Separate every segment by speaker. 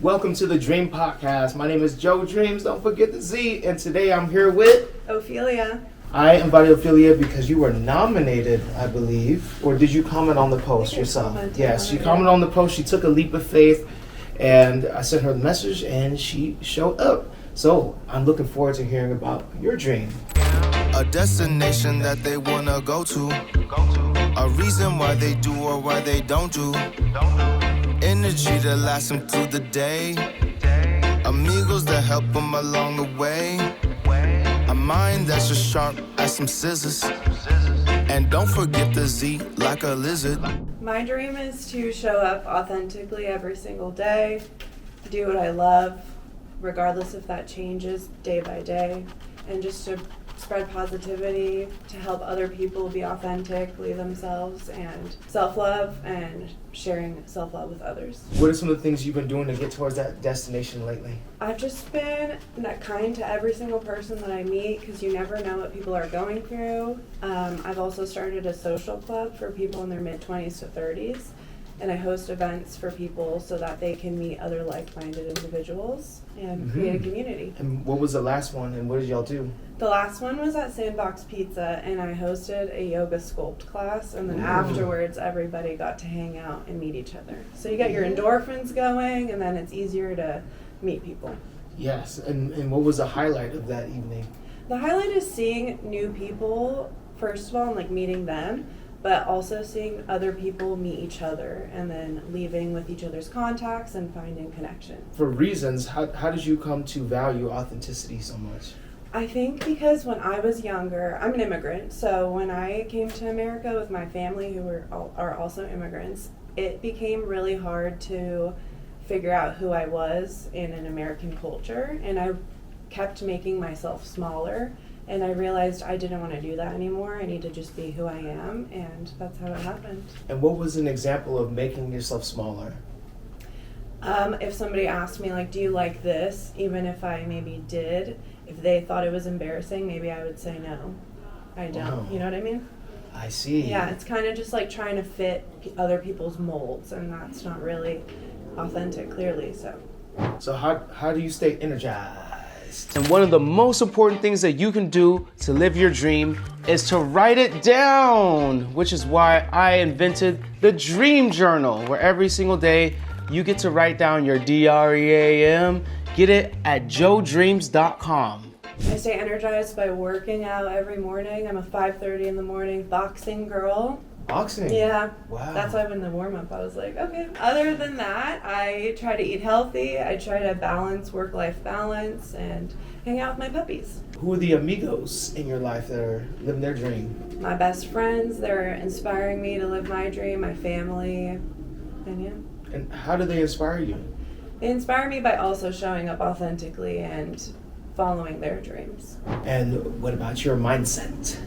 Speaker 1: Welcome to the Dream Podcast. My name is Joe Dreamz. Don't forget the Z. And today I'm here with
Speaker 2: Ophelia.
Speaker 1: I invited Ophelia because you were nominated, I believe. Or did you comment on the post yourself? Yes, she commented on the post. She took a leap of faith, and I sent her the message, and she showed up. So I'm looking forward to hearing about your dream.
Speaker 3: A destination that they wanna go to. A reason why they do or why they don't do. Energy that lasts them through the day. Amigos that help them along the way. A mind that's as sharp as some scissors. And don't forget the Z like a lizard.
Speaker 2: My dream is to show up authentically every single day, do what I love, regardless if that changes day by day, and just to spread positivity, to help other people be authentically themselves, and self-love, and sharing self-love with others.
Speaker 1: What are some of the things you've been doing to get towards that destination lately?
Speaker 2: I've just been kind to every single person that I meet, because you never know what people are going through. I've also started a social club for people in their mid-20s to 30s, and I host events for people so that they can meet other like-minded individuals and create a community.
Speaker 1: And what was the last one, and what did y'all do?
Speaker 2: The last one was at Sandbox Pizza, and I hosted a yoga sculpt class, and then afterwards everybody got to hang out and meet each other. So you get your endorphins going, and then it's easier to meet people.
Speaker 1: Yes, and what was the highlight of that evening?
Speaker 2: The highlight is seeing new people, first of all, and meeting them, but also seeing other people meet each other, and then leaving with each other's contacts and finding connection. For
Speaker 1: reasons, how did you come to value authenticity so much?
Speaker 2: I think because when I was younger, I'm an immigrant, so when I came to America with my family who are also immigrants, it became really hard to figure out who I was in an American culture, and I kept making myself smaller, and I realized I didn't want to do that anymore. I need to just be who I am, and that's how it happened.
Speaker 1: And what was an example of making yourself smaller?
Speaker 2: If somebody asked me, do you like this, even if I maybe did, if they thought it was embarrassing, maybe I would say no, I don't. Wow. You know what I mean?
Speaker 1: I see.
Speaker 2: Yeah, it's kind of just trying to fit other people's molds, and that's not really authentic, clearly. So
Speaker 1: how do you stay energized? And one of the most important things that you can do to live your dream is to write it down, which is why I invented the Dream Journal, where every single day you get to write down your DREAM. Get it at joedreamz.com.
Speaker 2: I stay energized by working out every morning. I'm a 5:30 in the morning boxing girl.
Speaker 1: Boxing?
Speaker 2: Yeah.
Speaker 1: Wow.
Speaker 2: That's why in the warm-up I was like, okay. Other than that, I try to eat healthy. I try to balance work-life balance and hang out with my puppies.
Speaker 1: Who are the amigos in your life that are living their dream?
Speaker 2: My best friends. They're inspiring me to live my dream, my family, and yeah.
Speaker 1: And how do they inspire you?
Speaker 2: They inspire me by also showing up authentically and following their dreams.
Speaker 1: And what about your mindset?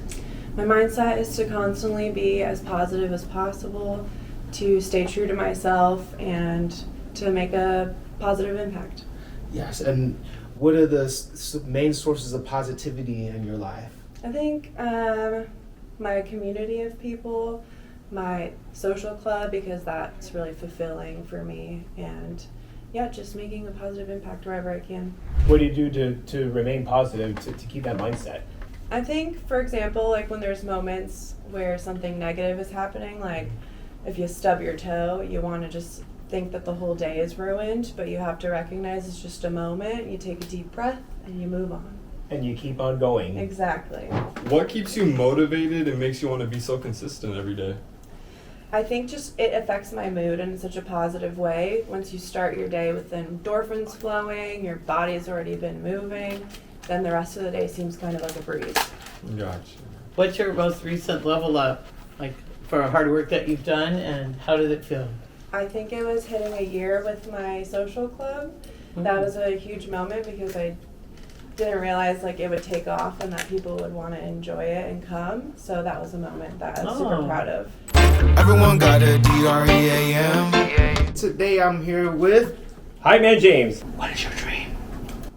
Speaker 2: My mindset is to constantly be as positive as possible, to stay true to myself, and to make a positive impact.
Speaker 1: Yes, and what are the main sources of positivity in your life?
Speaker 2: I think my community of people, my social club, because that's really fulfilling for me, and yeah, just making a positive impact wherever I can.
Speaker 4: What do you do to remain positive, to keep that mindset?
Speaker 2: I think, for example, when there's moments where something negative is happening, if you stub your toe, you want to just think that the whole day is ruined, but you have to recognize it's just a moment. You take a deep breath and you move on.
Speaker 4: And you keep on going.
Speaker 2: Exactly.
Speaker 5: What keeps you motivated and makes you want to be so consistent every day?
Speaker 2: I think just it affects my mood in such a positive way. Once you start your day with endorphins flowing, your body has already been moving, then the rest of the day seems kind of like a breeze.
Speaker 5: Gotcha.
Speaker 6: What's your most recent level up, for hard work that you've done, and how did it feel?
Speaker 2: I think it was hitting a year with my social club. Mm-hmm. That was a huge moment because I didn't realize it would take off and that people would want to enjoy it and come. So that was a moment that I was super proud of.
Speaker 3: Everyone got a DREAM.
Speaker 1: Today I'm here with...
Speaker 4: Hi, man, James.
Speaker 1: What is your dream?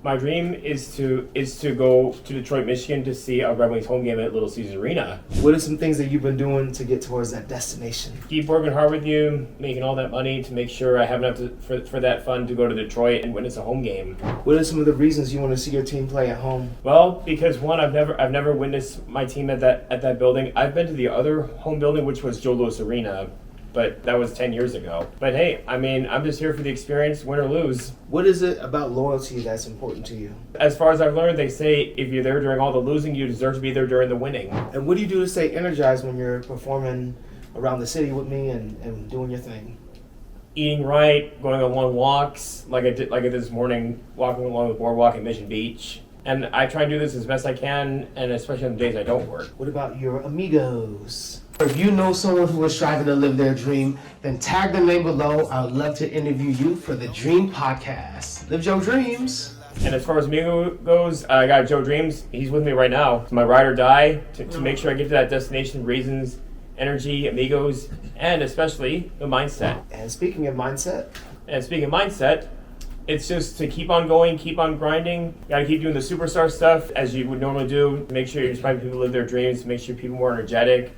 Speaker 4: My dream is to go to Detroit, Michigan to see a Red Wings home game at Little Caesars Arena.
Speaker 1: What are some things that you've been doing to get towards that destination?
Speaker 4: Keep working hard with you, making all that money to make sure I have enough for that fund to go to Detroit and witness a home game.
Speaker 1: What are some of the reasons you want to see your team play at home?
Speaker 4: Well, because one, I've never witnessed my team at that building. I've been to the other home building, which was Joe Louis Arena, but that was 10 years ago. But hey, I mean, I'm just here for the experience, win or lose.
Speaker 1: What is it about loyalty that's important to you?
Speaker 4: As far as I've learned, they say if you're there during all the losing, you deserve to be there during the winning.
Speaker 1: And what do you do to stay energized when you're performing around the city with me and doing your thing?
Speaker 4: Eating right, going on long walks, like I did this morning, walking along the boardwalk at Mission Beach. And I try and do this as best I can, and especially on the days I don't work.
Speaker 1: What about your amigos? If you know someone who is striving to live their dream, then tag the name below. I would love to interview you for the Dream Podcast. Live Joe Dreamz.
Speaker 4: And as far as me goes, I got Joe Dreamz. He's with me right now. It's my ride or die to make sure I get to that destination. Reasons, energy, amigos, and especially the mindset.
Speaker 1: And speaking of mindset,
Speaker 4: it's just to keep on going, keep on grinding. You gotta keep doing the superstar stuff as you would normally do. Make sure you're inspiring people to live their dreams. Make sure people are more energetic.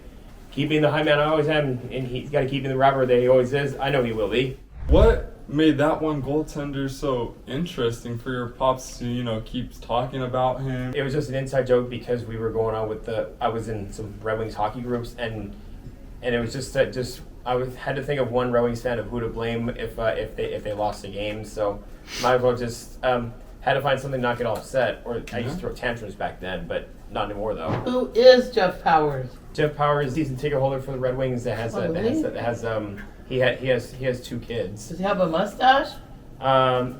Speaker 4: Keep being the high man I always am, and he's got to keep being the rapper that he always is. I know he will be.
Speaker 5: What made that one goaltender so interesting for your pops to, keep talking about him?
Speaker 4: It was just an inside joke because we were going on with I was in some Red Wings hockey groups, and it was just that had to think of one Red Wings fan of who to blame if they lost the game. So might as well just had to find something to not get all upset. Or I used to throw tantrums back then, but not anymore though.
Speaker 6: Who is Jeff Powers?
Speaker 4: Jeff Powers, season ticket holder for the Red Wings. He has 2 kids.
Speaker 6: Does he have a mustache?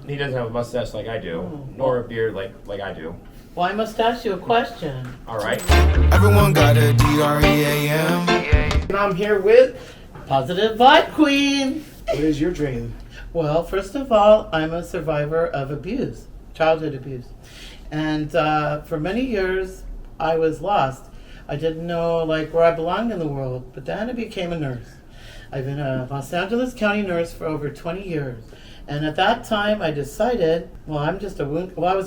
Speaker 4: He doesn't have a mustache like I do, nor a beard like I do.
Speaker 6: Well, I must ask you a question.
Speaker 4: All right.
Speaker 3: Everyone got a DREAM.
Speaker 1: and I'm here with.
Speaker 6: Positive Vibe Queen.
Speaker 1: What is your dream?
Speaker 6: Well, first of all, I'm a survivor of abuse, childhood abuse. And for many years, I was lost. I didn't know where I belonged in the world, but then I became a nurse. I've been a Los Angeles County nurse for over 20 years. And at that time, I decided, I was a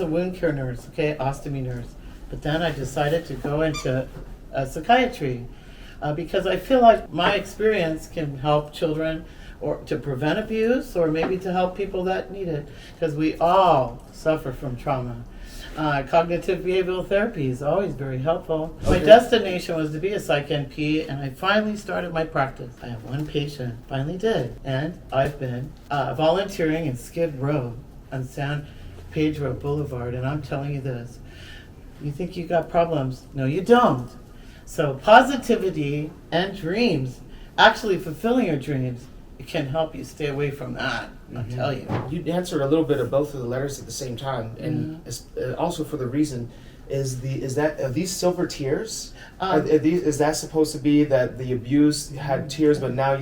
Speaker 6: wound care nurse, ostomy nurse. But then I decided to go into psychiatry because I feel like my experience can help children or to prevent abuse or maybe to help people that need it, because we all suffer from trauma. Cognitive behavioral therapy is always very helpful. My destination was to be a Psych NP, and I finally started my practice. I have one patient, finally did, and I've been volunteering in Skid Row on San Pedro Boulevard, and I'm telling you this, you think you got problems? No, you don't. So positivity and dreams, actually fulfilling your dreams, it can help you stay away from that. I'll tell you.
Speaker 1: You answered a little bit of both of the letters at the same time, and also for the reason are these silver tears? Is that supposed to be that the abuse had tears, but now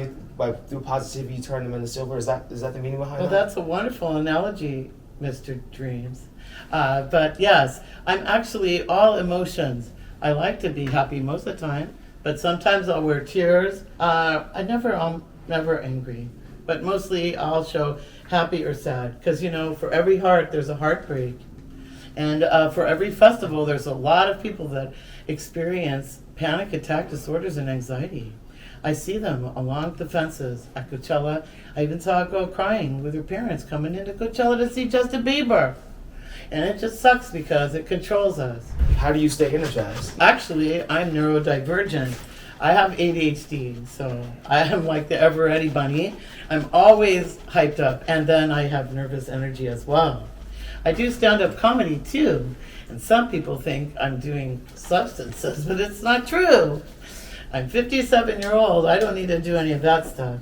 Speaker 1: through positivity you turn them into silver? Is that the meaning behind that?
Speaker 6: Well, that's a wonderful analogy, Mr. Dreams. But yes, I'm actually all emotions. I like to be happy most of the time, but sometimes I'll wear tears. I'm never angry. But mostly I'll show happy or sad. Because, for every heart, there's a heartbreak. And for every festival, there's a lot of people that experience panic attack disorders and anxiety. I see them along the fences at Coachella. I even saw a girl crying with her parents coming into Coachella to see Justin Bieber. And it just sucks because it controls us.
Speaker 1: How do you stay energized?
Speaker 6: Actually, I'm neurodivergent. I have ADHD, so I am like the ever-ready bunny. I'm always hyped up, and then I have nervous energy as well. I do stand-up comedy too, and some people think I'm doing substances, but it's not true. I'm 57-year-old. I don't need to do any of that stuff.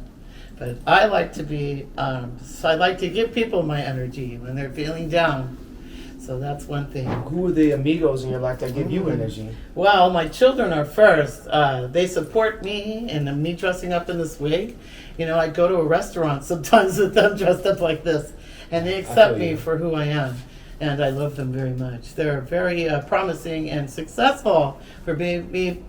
Speaker 6: But I like to be, I like to give people my energy when they're feeling down. So that's one thing.
Speaker 1: Who are the amigos in your life that give you energy?
Speaker 6: Well, my children are first. They support me and me dressing up in this wig. I go to a restaurant sometimes with them dressed up like this, and they accept me for who I am. And I love them very much. They're very promising and successful for me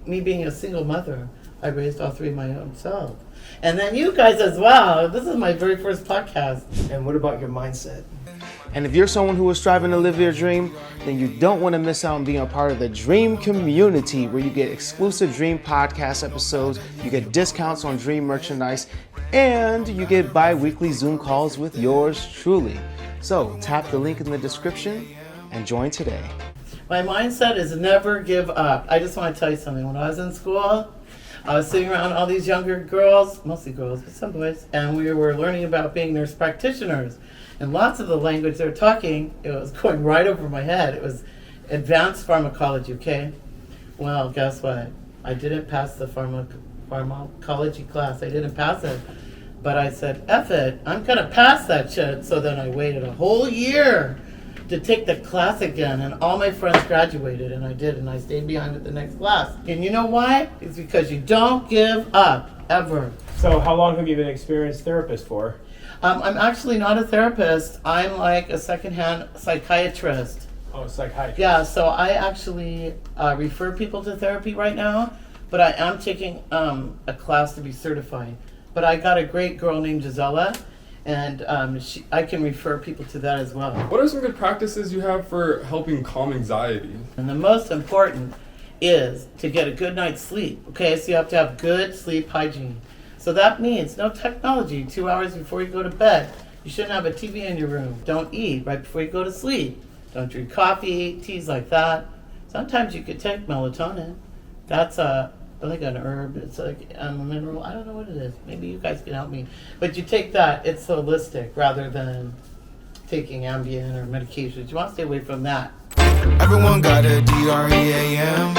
Speaker 6: being a single mother. I raised all 3 my own self. And then you guys as well. This is my very first podcast.
Speaker 1: And what about your mindset? And if you're someone who is striving to live your dream, then you don't want to miss out on being a part of the Dream community, where you get exclusive Dream podcast episodes, you get discounts on Dream merchandise, and you get bi-weekly Zoom calls with yours truly. So tap the link in the description and join today.
Speaker 6: My mindset is never give up. I just want to tell you something. When I was in school, I was sitting around all these younger girls, mostly girls, but some boys, and we were learning about being nurse practitioners. And lots of the language they were talking, it was going right over my head. It was advanced pharmacology, okay? Well, guess what? I didn't pass the pharmacology class. I didn't pass it. But I said, F it, I'm going to pass that shit. So then I waited a whole year to take the class again. And all my friends graduated, and I did. And I stayed behind at the next class. And you know why? It's because you don't give up, ever.
Speaker 4: So how long have you been an experienced therapist for?
Speaker 6: I'm actually not a therapist. I'm like a secondhand psychiatrist.
Speaker 4: Oh, psychiatrist.
Speaker 6: Yeah, so I actually refer people to therapy right now, but I am taking a class to be certified. But I got a great girl named Gisela, and I can refer people to that as well.
Speaker 5: What are some good practices you have for helping calm anxiety?
Speaker 6: And the most important is to get a good night's sleep. Okay, so you have to have good sleep hygiene. So that means no technology 2 hours before you go to bed. You shouldn't have a TV in your room. Don't eat right before you go to sleep. Don't drink coffee, teas like that. Sometimes you could take melatonin. That's like an herb. It's like a mineral. I don't know what it is. Maybe you guys can help me. But you take that. It's holistic rather than taking Ambien or medications. You want to stay away from that.
Speaker 3: Everyone got a DREAM.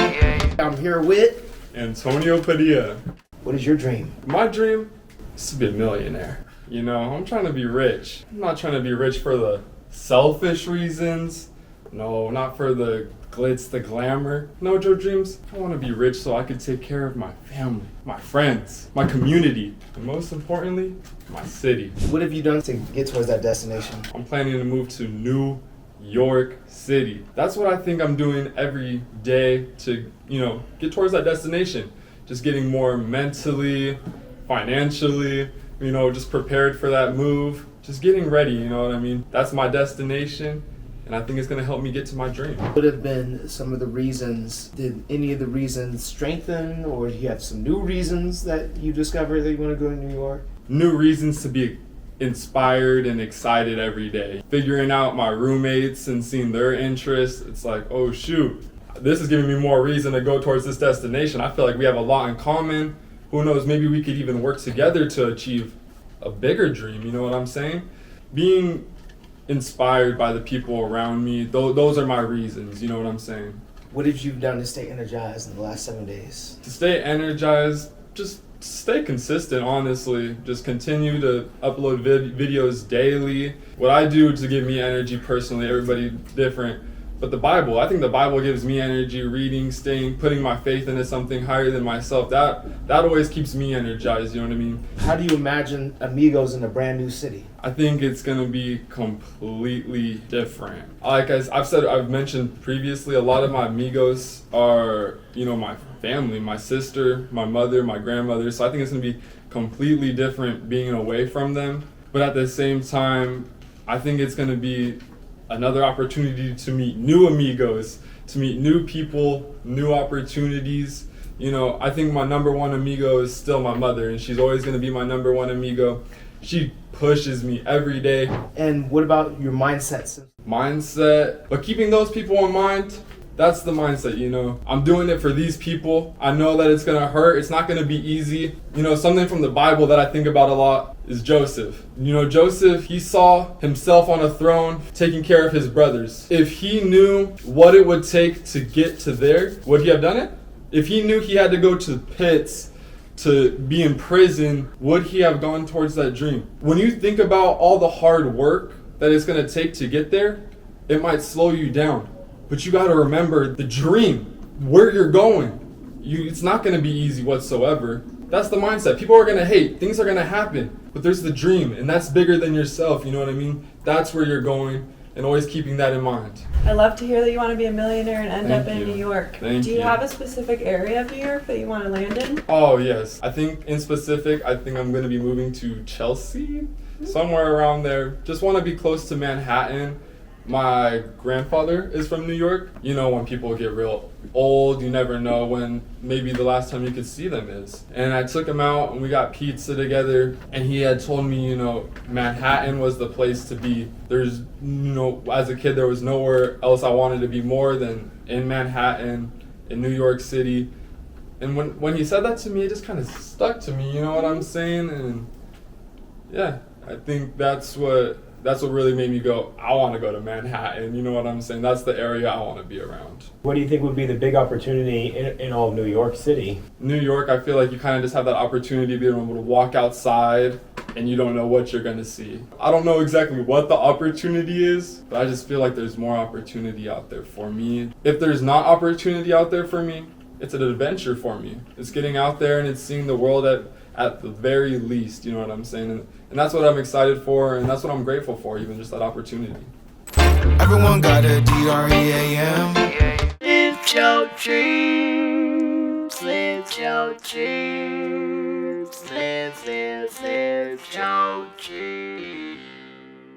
Speaker 1: I'm here with,
Speaker 5: Antonio Padilla.
Speaker 1: what is your dream?
Speaker 5: My dream is to be a millionaire. You know, I'm trying to be rich. I'm not trying to be rich for the selfish reasons. No, not for the glitz, the glamour. No, Joe Dreamz, I want to be rich so I could take care of my family, my friends, my community, and most importantly, my city.
Speaker 1: What have you done to get towards that destination?
Speaker 5: I'm planning to move to New York City. That's what I think I'm doing every day to, get towards that destination. Just getting more mentally, financially, just prepared for that move. Just getting ready, you know what I mean? That's my destination, and I think it's gonna help me get to my dream.
Speaker 1: What have been some of the reasons? Did any of the reasons strengthen, or do you have some new reasons that you discovered that you want to go to New York?
Speaker 5: New reasons to be inspired and excited every day. Figuring out my roommates and seeing their interests, it's like, oh shoot, this is giving me more reason to go towards this destination. I feel like we have a lot in common. Who knows, maybe we could even work together to achieve a bigger dream, you know what I'm saying? Being inspired by the people around me, those are my reasons, you know what I'm saying?
Speaker 1: What have you done to stay energized in the last 7 days?
Speaker 5: To stay energized, just stay consistent, honestly. Just continue to upload videos daily. What I do to give me energy personally, everybody different. But I think the Bible gives me energy, reading, putting my faith into something higher than myself. That always keeps me energized, you know what I mean?
Speaker 1: How do you imagine Amigos in a brand new city?
Speaker 5: I think it's gonna be completely different. Like I've mentioned previously, a lot of my amigos are, my family, my sister, my mother, my grandmother. So I think it's gonna be completely different being away from them. But at the same time, I think it's gonna be another opportunity to meet new amigos, to meet new people, new opportunities. I think my number one amigo is still my mother, and she's always gonna be my number one amigo. She pushes me every day.
Speaker 1: And what about your mindset?
Speaker 5: Mindset, but keeping those people in mind, that's the mindset, I'm doing it for these people. I know that it's gonna hurt, it's not gonna be easy. Something from the Bible that I think about a lot is Joseph. Joseph, he saw himself on a throne taking care of his brothers. If he knew what it would take to get to there, would he have done it? If he knew he had to go to the pits, to be in prison, would he have gone towards that dream? When you think about all the hard work that it's gonna take to get there, it might slow you down. But you gotta remember the dream, where you're going. It's not gonna be easy whatsoever. That's the mindset. People are gonna hate, things are gonna happen, but there's the dream, and that's bigger than yourself, you know what I mean? That's where you're going. and always keeping that in mind.
Speaker 2: I love to hear that you want to be a millionaire and end
Speaker 5: Thank
Speaker 2: up in
Speaker 5: you.
Speaker 2: New York.
Speaker 5: Thank
Speaker 2: Do you
Speaker 5: you.
Speaker 2: have a specific area of New York that you want to land in?
Speaker 5: Oh yes, I think in specific, I think I'm gonna be moving to Chelsea, somewhere around there. Just want to be close to Manhattan. My grandfather is from New York. You know, when people get real old, you never know when maybe the last time you could see them is. And I took him out and we got pizza together, and he had told me, you know, Manhattan was the place to be. There's, you know, as a kid, there was nowhere else I wanted to be more than in Manhattan, in New York City. And when he said that to me, it just kind of stuck to me, you know what I'm saying? And yeah, I think that's what really made me go, I want to go to Manhattan, you know what I'm saying? That's the area I want to be around.
Speaker 4: What do you think would be the big opportunity in all of New York City?
Speaker 5: New York, I feel like you kind of just have that opportunity to be able to walk outside and you don't know what you're going to see. I don't know exactly what the opportunity is, but I just feel like there's more opportunity out there for me. If there's not opportunity out there for me, it's an adventure for me. It's getting out there and it's seeing the world at the very least, you know what I'm saying? And that's what I'm excited for, and that's what I'm grateful for, even just that opportunity.
Speaker 3: Everyone got a DREAM.
Speaker 7: Live your dreams, live your dreams, live your dreams.